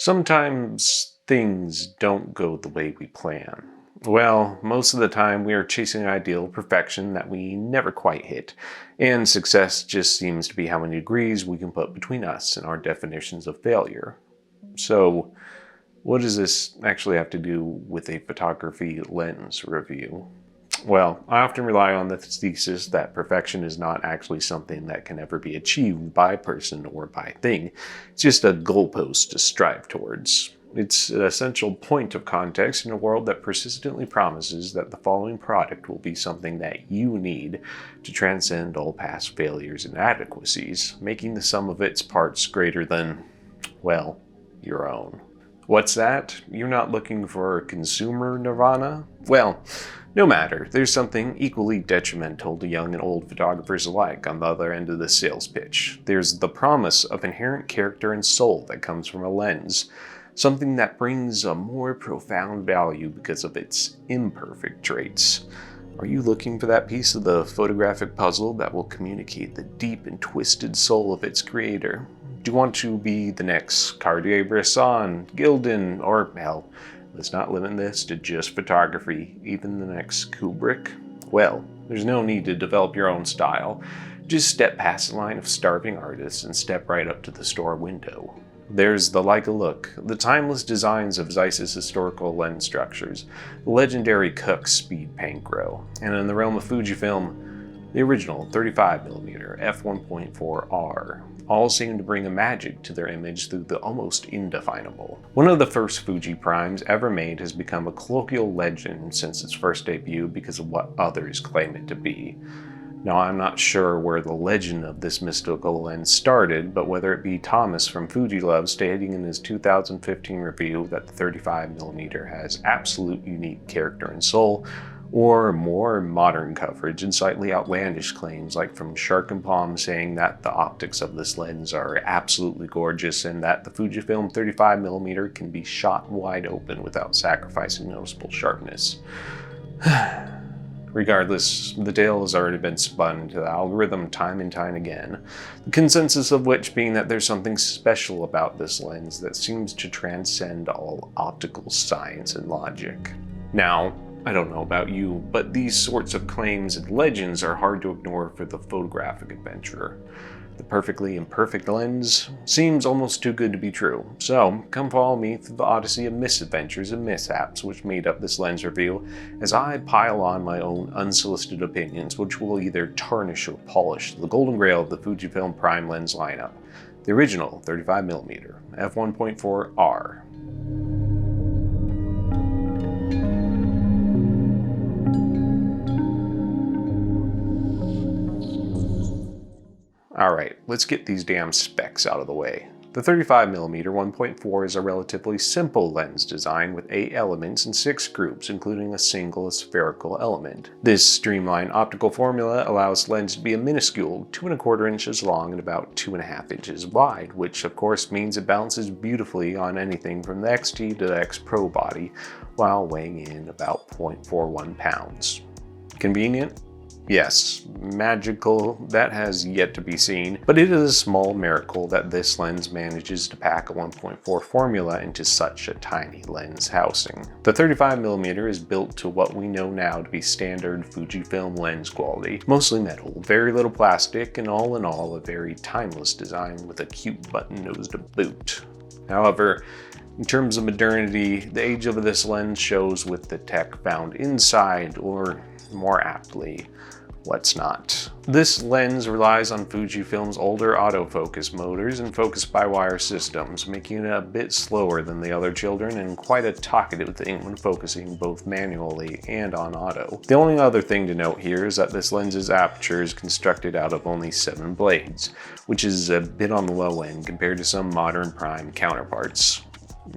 Sometimes things don't go the way we plan. Well, most of the time we are chasing ideal perfection that we never quite hit, and success just seems to be how many degrees we can put between us and our definitions of failure. So, what does this actually have to do with a photography lens review? Well, I often rely on the thesis that perfection is not actually something that can ever be achieved by person or by thing. It's just a goalpost to strive towards. It's an essential point of context in a world that persistently promises that the following product will be something that you need to transcend all past failures and inadequacies, making the sum of its parts greater than, well, your own. What's that? You're not looking for consumer nirvana? Well, no matter, there's something equally detrimental to young and old photographers alike on the other end of the sales pitch. There's the promise of inherent character and soul that comes from a lens, something that brings a more profound value because of its imperfect traits. Are you looking for that piece of the photographic puzzle that will communicate the deep and twisted soul of its creator? Do you want to be the next Cartier-Bresson, Gildan, or hell, let's not limit this to just photography, even the next Kubrick? Well, there's no need to develop your own style. Just step past the line of starving artists and step right up to the store window. There's the Leica look, the timeless designs of Zeiss's historical lens structures, the legendary Cooke Speed Panchro, and in the realm of Fujifilm, the original 35mm f1.4R. All seem to bring a magic to their image through the almost indefinable. One of the first Fuji primes ever made has become a colloquial legend since its first debut because of what others claim it to be. Now, I'm not sure where the legend of this mystical lens started, but whether it be Thomas from Fuji Love stating in his 2015 review that the 35mm has absolute unique character and soul, or more modern coverage and slightly outlandish claims like from Shark and Palm saying that the optics of this lens are absolutely gorgeous and that the Fujifilm 35mm can be shot wide open without sacrificing noticeable sharpness. Regardless, the tale has already been spun into the algorithm time and time again, the consensus of which being that there's something special about this lens that seems to transcend all optical science and logic. Now, I don't know about you, but these sorts of claims and legends are hard to ignore for the photographic adventurer. The perfectly imperfect lens seems almost too good to be true, so come follow me through the odyssey of misadventures and mishaps which made up this lens review as I pile on my own unsolicited opinions which will either tarnish or polish the golden grail of the Fujifilm prime lens lineup, the original 35mm f1.4R. Alright, let's get these damn specs out of the way. The 35mm 1.4 is a relatively simple lens design with 8 elements and 6 groups, including a single spherical element. This streamlined optical formula allows the lens to be a minuscule 2¼ inches long and about 2½ inches wide, which of course means it balances beautifully on anything from the XT to the X Pro body, while weighing in about 0.41 pounds. Convenient? Yes, magical, that has yet to be seen, but it is a small miracle that this lens manages to pack a 1.4 formula into such a tiny lens housing. The 35mm is built to what we know now to be standard Fujifilm lens quality, mostly metal, very little plastic, and all in all a very timeless design with a cute button nose to boot. However, in terms of modernity, the age of this lens shows with the tech found inside, or more aptly, what's not. This lens relies on Fujifilm's older autofocus motors and focus-by-wire systems, making it a bit slower than the other children and quite a talkative thing when focusing both manually and on auto. The only other thing to note here is that this lens's aperture is constructed out of only 7 blades, which is a bit on the low end compared to some modern prime counterparts.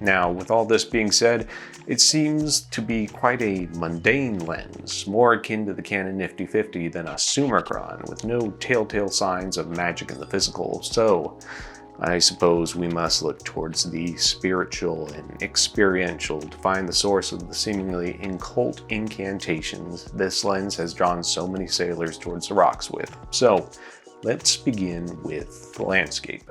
Now, with all this being said, it seems to be quite a mundane lens, more akin to the Canon Nifty 50 than a Summicron, with no telltale signs of magic in the physical, so I suppose we must look towards the spiritual and experiential to find the source of the seemingly occult incantations this lens has drawn so many sailors towards the rocks with. So, let's begin with the landscape.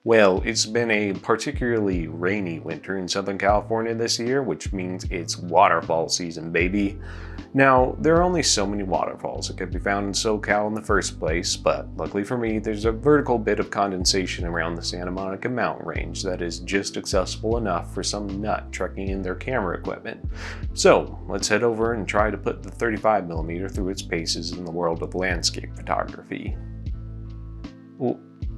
Well, it's been a particularly rainy winter in Southern California this year, which means it's waterfall season, baby. Now, there are only so many waterfalls that can be found in SoCal in the first place, but luckily for me, there's a vertical bit of condensation around the Santa Monica mountain range that is just accessible enough for some nut trekking in their camera equipment. So, let's head over and try to put the 35mm through its paces in the world of landscape photography.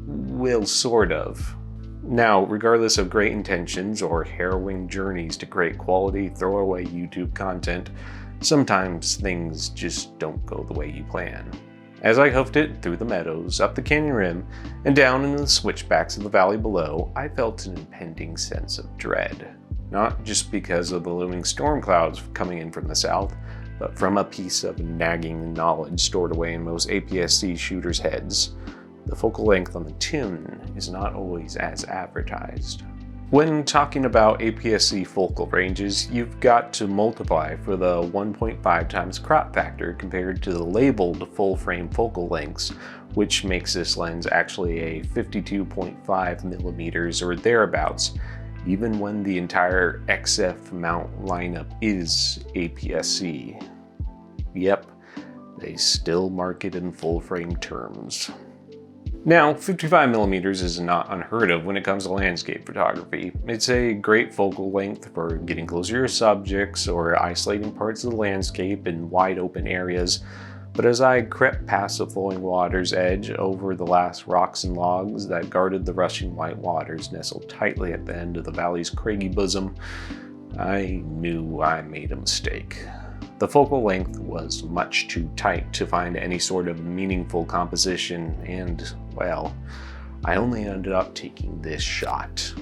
Well, sort of. Now, regardless of great intentions or harrowing journeys to great quality throwaway YouTube content, sometimes things just don't go the way you plan. As I hoofed it through the meadows, up the canyon rim, and down into the switchbacks of the valley below, I felt an impending sense of dread. Not just because of the looming storm clouds coming in from the south, but from a piece of nagging knowledge stored away in most APS-C shooters' heads. The focal length on the tin is not always as advertised. When talking about APS-C focal ranges, you've got to multiply for the 1.5 times crop factor compared to the labeled full-frame focal lengths, which makes this lens actually a 52.5mm or thereabouts, even when the entire XF mount lineup is APS-C. Yep, they still mark it in full-frame terms. Now, 55mm is not unheard of when it comes to landscape photography. It's a great focal length for getting closer to your subjects or isolating parts of the landscape in wide open areas, but as I crept past the flowing water's edge over the last rocks and logs that guarded the rushing white waters nestled tightly at the end of the valley's craggy bosom, I knew I made a mistake. The focal length was much too tight to find any sort of meaningful composition, and, well, I only ended up taking this shot.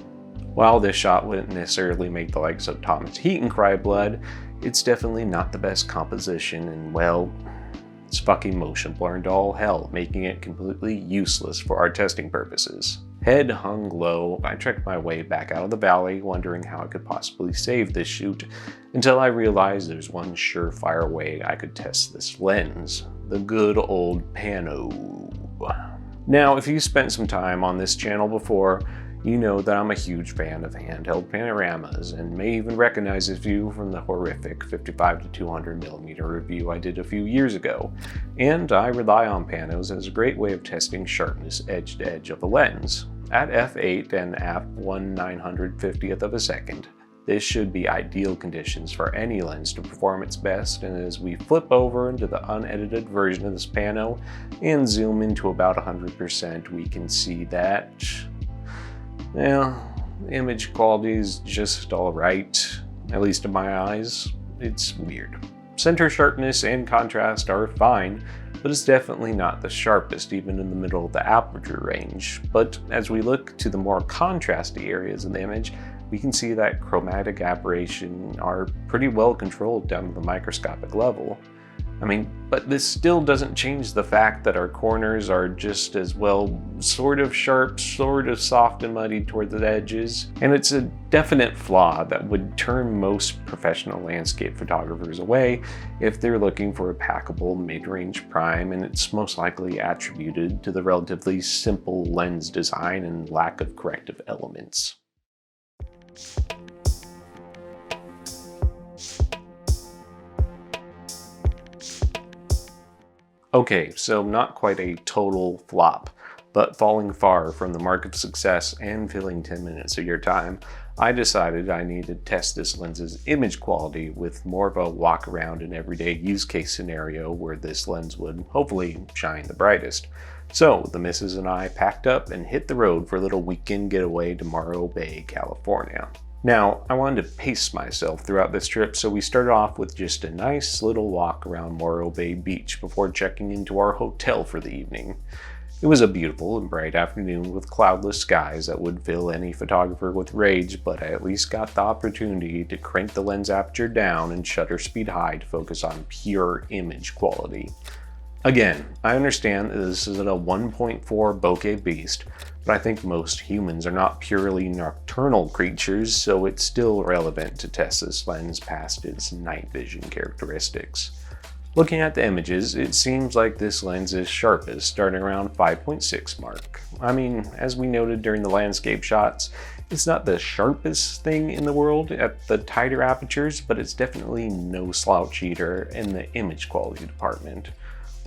While this shot wouldn't necessarily make the likes of Thomas Heaton cry blood, it's definitely not the best composition, and, well, it's fucking motion blurred to all hell, making it completely useless for our testing purposes. Head hung low, I trekked my way back out of the valley, wondering how I could possibly save this shoot, until I realized there's one surefire way I could test this lens: the good old pano. Now, if you spent some time on this channel before, you know that I'm a huge fan of handheld panoramas, and may even recognize this view from the horrific 55 to 200mm review I did a few years ago, and I rely on panos as a great way of testing sharpness edge to edge of a lens. At f8 and f1/950th of a second, this should be ideal conditions for any lens to perform its best, and as we flip over into the unedited version of this pano and zoom into about 100%, we can see that, well, image quality is just alright, at least in my eyes. It's weird. Center sharpness and contrast are fine, but it's definitely not the sharpest even in the middle of the aperture range. But as we look to the more contrasty areas of the image, we can see that chromatic aberration are pretty well controlled down to the microscopic level. I mean, but this still doesn't change the fact that our corners are just as well sort of sharp, sort of soft and muddy toward the edges, and it's a definite flaw that would turn most professional landscape photographers away if they're looking for a packable mid-range prime, and it's most likely attributed to the relatively simple lens design and lack of corrective elements. Okay, so not quite a total flop, but falling far from the mark of success and filling 10 minutes of your time, I decided I needed to test this lens's image quality with more of a walk around and everyday use case scenario where this lens would hopefully shine the brightest. So the missus and I packed up and hit the road for a little weekend getaway to Morro Bay, California. Now, I wanted to pace myself throughout this trip, so we started off with just a nice little walk around Morro Bay Beach before checking into our hotel for the evening. It was a beautiful and bright afternoon with cloudless skies that would fill any photographer with rage, but I at least got the opportunity to crank the lens aperture down and shutter speed high to focus on pure image quality. Again, I understand that this isn't a 1.4 bokeh beast, but I think most humans are not purely nocturnal creatures, so it's still relevant to test this lens past its night vision characteristics. Looking at the images, it seems like this lens is sharpest, starting around 5.6 mark. I mean, as we noted during the landscape shots, it's not the sharpest thing in the world at the tighter apertures, but it's definitely no slouch either in the image quality department.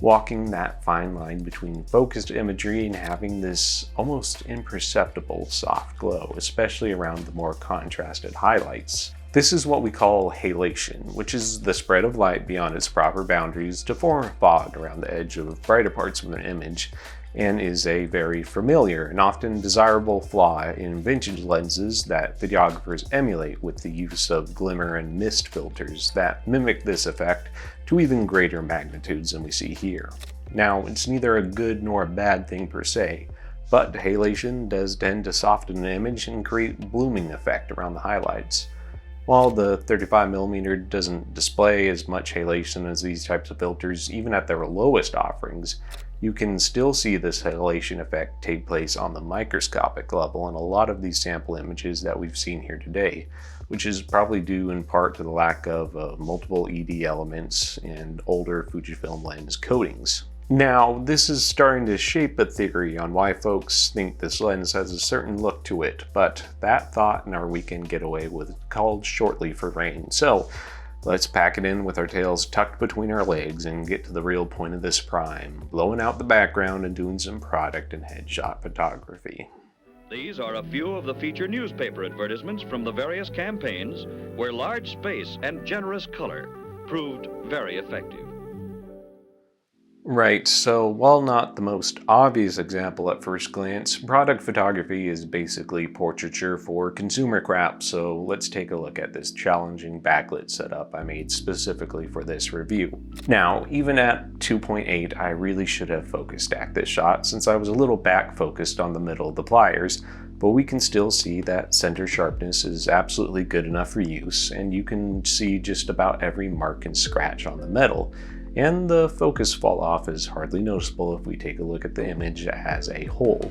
Walking that fine line between focused imagery and having this almost imperceptible soft glow, especially around the more contrasted highlights. This is what we call halation, which is the spread of light beyond its proper boundaries to form fog around the edge of brighter parts of an image, and is a very familiar and often desirable flaw in vintage lenses that videographers emulate with the use of glimmer and mist filters that mimic this effect to even greater magnitudes than we see here. Now, it's neither a good nor a bad thing per se, but halation does tend to soften an image and create blooming effect around the highlights. While the 35mm doesn't display as much halation as these types of filters, even at their lowest offerings, you can still see this halation effect take place on the microscopic level in a lot of these sample images that we've seen here today, which is probably due in part to the lack of multiple ED elements and older Fujifilm lens coatings. Now, this is starting to shape a theory on why folks think this lens has a certain look to it, but that thought in our weekend getaway was called shortly for rain, so let's pack it in with our tails tucked between our legs and get to the real point of this prime, blowing out the background and doing some product and headshot photography. These are a few of the feature newspaper advertisements from the various campaigns where large space and generous color proved very effective. Right, so while not the most obvious example at first glance, product photography is basically portraiture for consumer crap, so let's take a look at this challenging backlit setup I made specifically for this review. Now, even at 2.8, I really should have focus stacked this shot since I was a little back focused on the middle of the pliers, but we can still see that center sharpness is absolutely good enough for use, and you can see just about every mark and scratch on the metal. And the focus fall off is hardly noticeable if we take a look at the image as a whole.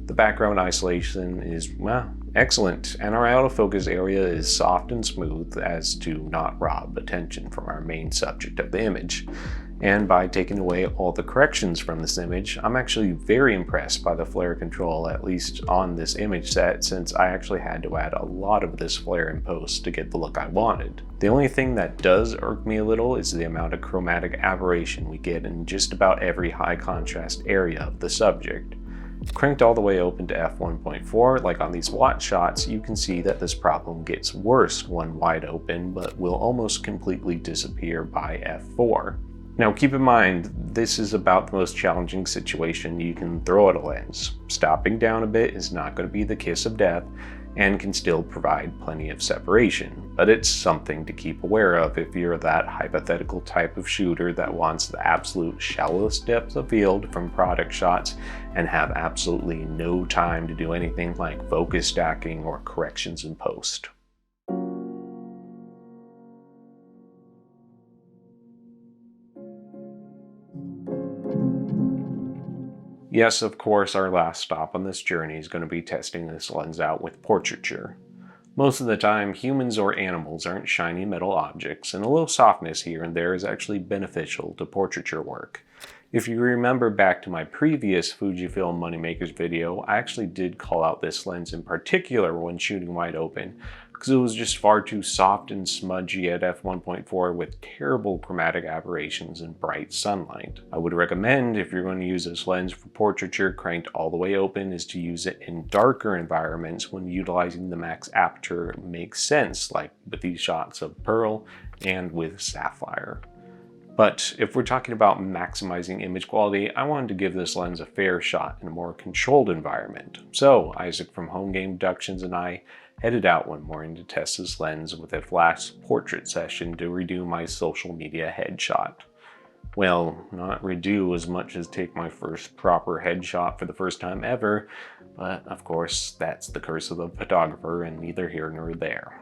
The background isolation is, well, excellent, and our out of focus area is soft and smooth as to not rob attention from our main subject of the image. And by taking away all the corrections from this image, I'm actually very impressed by the flare control, at least on this image set, since I actually had to add a lot of this flare in post to get the look I wanted. The only thing that does irk me a little is the amount of chromatic aberration we get in just about every high contrast area of the subject. Cranked all the way open to f1.4, like on these watch shots, you can see that this problem gets worse when wide open, but will almost completely disappear by f4. Now keep in mind, this is about the most challenging situation you can throw at a lens. Stopping down a bit is not going to be the kiss of death and can still provide plenty of separation, but it's something to keep aware of if you're that hypothetical type of shooter that wants the absolute shallowest depth of field from product shots and have absolutely no time to do anything like focus stacking or corrections in post. Yes, of course, our last stop on this journey is going to be testing this lens out with portraiture. Most of the time, humans or animals aren't shiny metal objects, and a little softness here and there is actually beneficial to portraiture work. If you remember back to my previous Fujifilm Moneymakers video, I actually did call out this lens in particular when shooting wide open, because it was just far too soft and smudgy at f1.4 with terrible chromatic aberrations in bright sunlight. I would recommend, if you're going to use this lens for portraiture cranked all the way open, is to use it in darker environments when utilizing the max aperture makes sense, like with these shots of pearl and with sapphire. But if we're talking about maximizing image quality, I wanted to give this lens a fair shot in a more controlled environment. So Isaac from Home Game Productions and I headed out one morning to test this lens with a flash portrait session to redo my social media headshot. Well, not redo as much as take my first proper headshot for the first time ever, but of course that's the curse of the photographer and neither here nor there.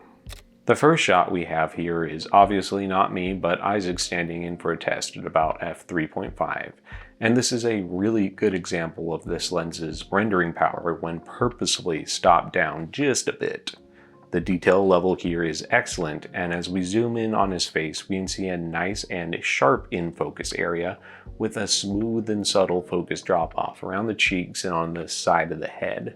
The first shot we have here is obviously not me, but Isaac standing in for a test at about f3.5. And this is a really good example of this lens's rendering power when purposefully stopped down just a bit. The detail level here is excellent, and as we zoom in on his face, we can see a nice and sharp in-focus area with a smooth and subtle focus drop-off around the cheeks and on the side of the head.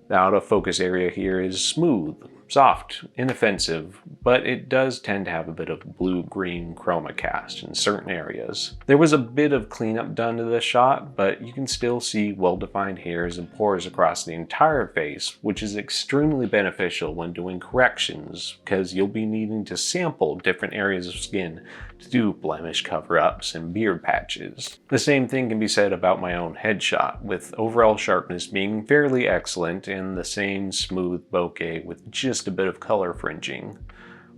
The out-of-focus area here is smooth, soft, inoffensive, but it does tend to have a bit of blue-green chroma cast in certain areas. There was a bit of cleanup done to this shot, but you can still see well-defined hairs and pores across the entire face, which is extremely beneficial when doing corrections, because you'll be needing to sample different areas of skin to do blemish cover-ups and beard patches. The same thing can be said about my own headshot, with overall sharpness being fairly excellent and the same smooth bokeh with just a bit of color fringing.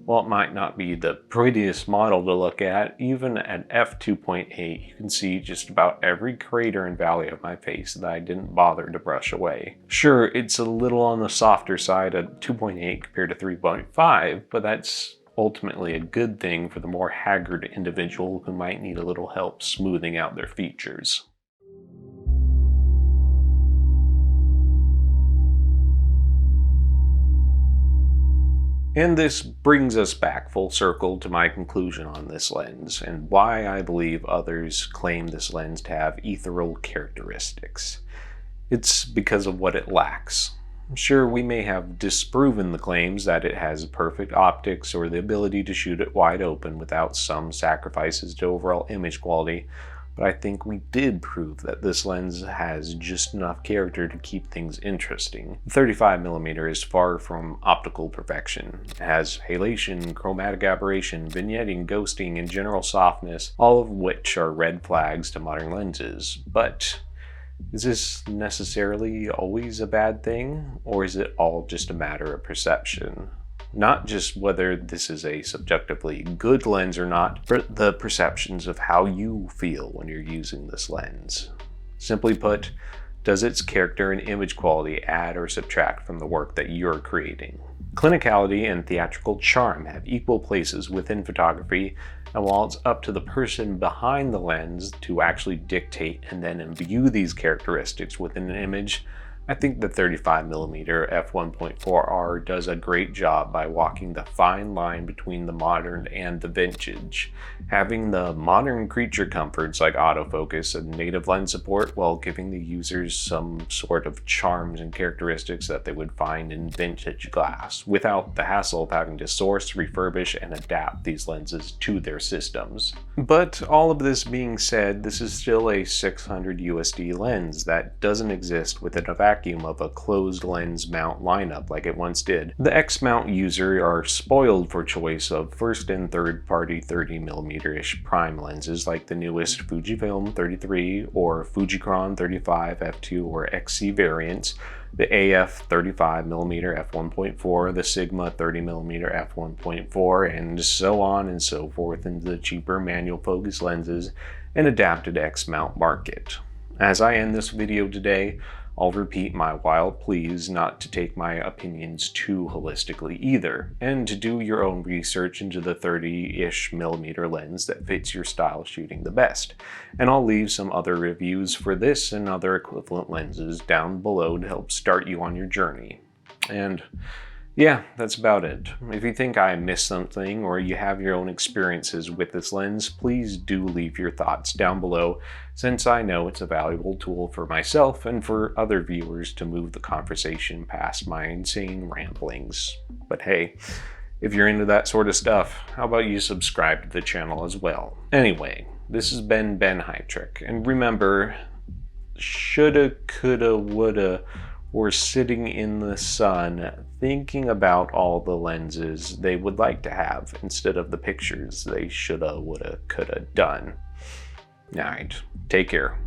While it might not be the prettiest model to look at, even at f2.8 you can see just about every crater and valley of my face that I didn't bother to brush away. Sure, it's a little on the softer side at 2.8 compared to 3.5, but that's ultimately a good thing for the more haggard individual who might need a little help smoothing out their features. And this brings us back full circle to my conclusion on this lens, and why I believe others claim this lens to have ethereal characteristics. It's because of what it lacks. Sure, we may have disproven the claims that it has perfect optics or the ability to shoot it wide open without some sacrifices to overall image quality, but I think we did prove that this lens has just enough character to keep things interesting. The 35mm is far from optical perfection. It has halation, chromatic aberration, vignetting, ghosting, and general softness, all of which are red flags to modern lenses, but is this necessarily always a bad thing, or is it all just a matter of perception? Not just whether this is a subjectively good lens or not, but the perceptions of how you feel when you're using this lens. Simply put, does its character and image quality add or subtract from the work that you're creating? Clinicality and theatrical charm have equal places within photography, and while it's up to the person behind the lens to actually dictate and then imbue these characteristics within an image, I think the 35mm f1.4R does a great job by walking the fine line between the modern and the vintage, having the modern creature comforts like autofocus and native lens support while giving the users some sort of charms and characteristics that they would find in vintage glass, without the hassle of having to source, refurbish, and adapt these lenses to their systems. But all of this being said, this is still a $600 USD lens that doesn't exist within a vacuum of a closed lens mount lineup like it once did. The X Mount user are spoiled for choice of first and third party 30mm-ish prime lenses like the newest Fujifilm 33 or Fuji 35 f2 or XC variants, the AF 35mm f1.4, the Sigma 30mm f1.4, and so on and so forth into the cheaper manual focus lenses and adapted X Mount market. As I end this video today, I'll repeat my wild pleas not to take my opinions too holistically either, and to do your own research into the 30-ish millimeter lens that fits your style shooting the best. And I'll leave some other reviews for this and other equivalent lenses down below to help start you on your journey. And yeah, that's about it. If you think I missed something or you have your own experiences with this lens, please do leave your thoughts down below, since I know it's a valuable tool for myself and for other viewers to move the conversation past my insane ramblings. But hey, if you're into that sort of stuff, how about you subscribe to the channel as well? Anyway, this has been Ben Heitrick, and remember, shoulda, coulda, woulda, or sitting in the sun thinking about all the lenses they would like to have instead of the pictures they shoulda, woulda, coulda done. Alright, take care.